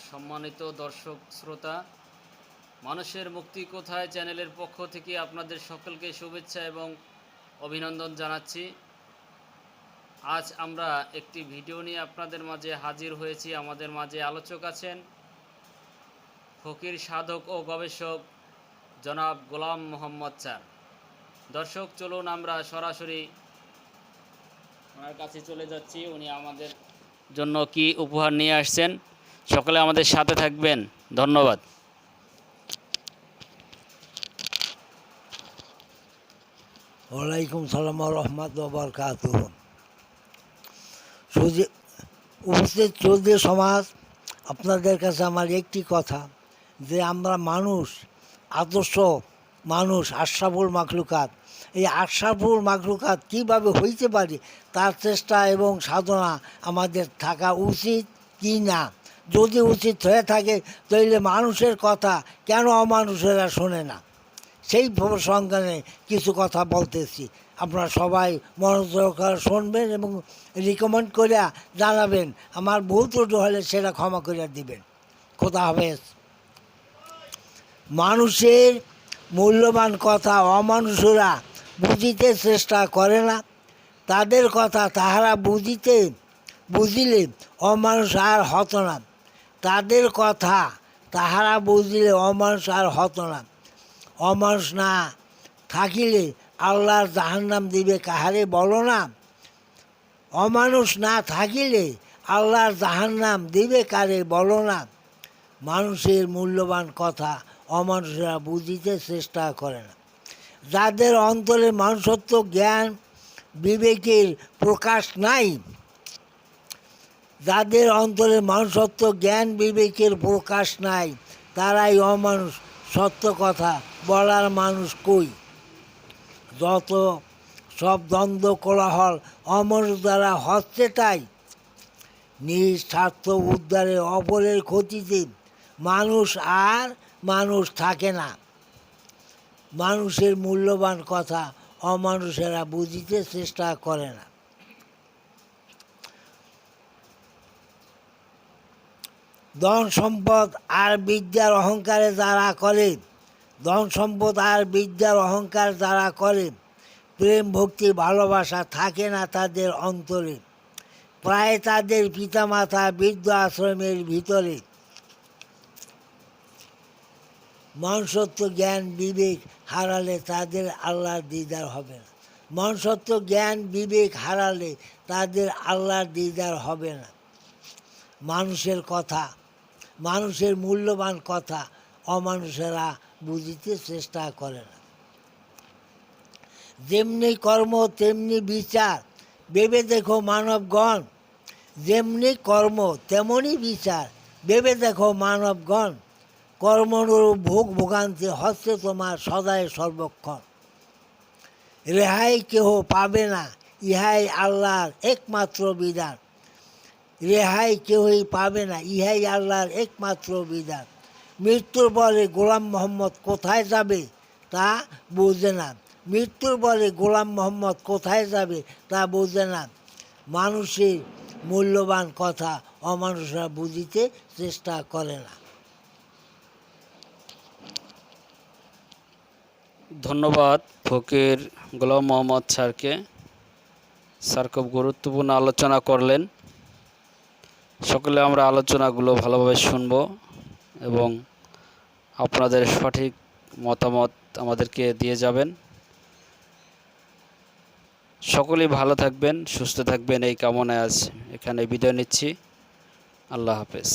সম্মানিত দর্শক শ্রোতা, মানুষের মুক্তি কোথায় চ্যানেলের পক্ষ থেকে আপনাদের সকলকে শুভেচ্ছা এবং অভিনন্দন জানাচ্ছি। আজ আমরা একটি ভিডিও নিয়ে আপনাদের মাঝে হাজির হয়েছি। আমাদের মাঝে আলোচক আছেন ফকির সাধক ও গবেষক জনাব গোলাম মোহাম্মদ স্যার। দর্শক, চলুন আমরা সরাসরি ওনার কাছে চলে যাচ্ছি। উনি আমাদের জন্য কি উপহার নিয়ে আসছেন, সকলে আমাদের সাথে থাকবেন। ধন্যবাদ। ওয়ালাইকুম সালাম রহমতুল্লাহি ওয়া বারাকাতুহু। উপস্থিত চৌধুরী সমাজ, আপনাদের কাছে আমার একটি কথা, যে আমরা মানুষ, আদর্শ মানুষ, আশরাফুল মাখলুকাত। এই আশরাফুল মাখলুকাত কীভাবে হইতে পারে তার চেষ্টা এবং সাধনা আমাদের থাকা উচিত কি না। যদি উচিত হয়ে থাকে তাহলে মানুষের কথা কেন অমানুষেরা শোনে না, সেই প্রসঙ্গে কিছু কথা বলতেছি। আপনারা সবাই মনোযোগ করে শুনবেন এবং রিকমেন্ড করে জানাবেন। আমার ভুল ত্রুটি হলে সেটা ক্ষমা করে দিবেন। খোদা হাফেজ। মানুষের মূল্যবান কথা অমানুষরা বুঝিতে চেষ্টা করে না। তাদের কথা তাহারা বুঝিলে অমানুষ আর হতো না। তাদের কথা তাহারা বুঝিলে অমানুষ আর হতো না। অমানুষ না থাকিলে আল্লাহর জাহান্নাম দিবে কাহারে বলো না। অমানুষ না থাকিলে আল্লাহর জাহান্নাম দিবে কারে বলো না। মানুষের মূল্যবান কথা অমানুষরা বুঝিতে চেষ্টা করে না। যাদের অন্তরে মানুষত্ব জ্ঞান বিবেকের প্রকাশ নাই, যাদের অন্তরে মানুষত্ব জ্ঞান বিবেকের প্রকাশ নাই, তারাই অমানুষ। সত্য কথা বলার মানুষ কই। যত সব দ্বন্দ্ব কোলাহল অমানুষ দ্বারা হচ্ছে, তাই নিঃস্বার্থ উদ্ধারে অপরের ক্ষতিতে মানুষ আর মানুষ থাকে না। মানুষের মূল্যবান কথা অমানুষেরা বুঝিতে চেষ্টা করে না। ধন সম্পদ আর বিদ্যার অহংকারে যারা করে, ধন সম্পদ আর বিদ্যার অহংকার যারা করে, প্রেম ভক্তি ভালোবাসা থাকে না তাদের অন্তরে। প্রায় তাদের পিতামাতা বৃদ্ধ আশ্রমের ভিতরে। মনুষ্যত্ব জ্ঞান বিবেক হারালে তাদের আল্লাহর দিদার হবে না। মনুষ্যত্ব জ্ঞান বিবেক হারালে তাদের আল্লাহর দিদার হবে না। মানুষের কথা, মানুষের মূল্যবান কথা অমানুষেরা বুঝিতে চেষ্টা করে না। যেমনি কর্ম তেমনি বিচার, ভেবে দেখো মানবগণ। যেমনি কর্ম তেমনি বিচার, ভেবে দেখো মানবগণ। কর্মনুরূপ ভোগ ভোগান্তি হচ্ছে তোমার সদাই সর্বক্ষণ। রেহাই কেহ পাবে না, ইহাই আল্লাহর একমাত্র বিধান। রেহাই কেউই পাবে না, ইহাই আল্লাহর একমাত্র বিধান। মৃত্যুর পরে গোলাম মোহাম্মদ কোথায় যাবে তা বোঝে না। মৃত্যুর পরে গোলাম মোহাম্মদ কোথায় যাবে তা বোঝে না। মানুষের মূল্যবান কথা অমানুষরা বুঝিতে চেষ্টা করে না। ধন্যবাদ ফকির গোলাম মোহাম্মদ স্যারকে। স্যার খুব গুরুত্বপূর্ণ আলোচনা করলেন। সকলে আমরা আলোচনাগুলো ভালোভাবে শুনব এবং আপনাদের সঠিক মতামত আমাদেরকে দিয়ে যাবেন। সকলেই ভালো থাকবেন, সুস্থ থাকবেন, এই কামনায় আজ এখানে বিদায় নিচ্ছি। আল্লাহ হাফেজ।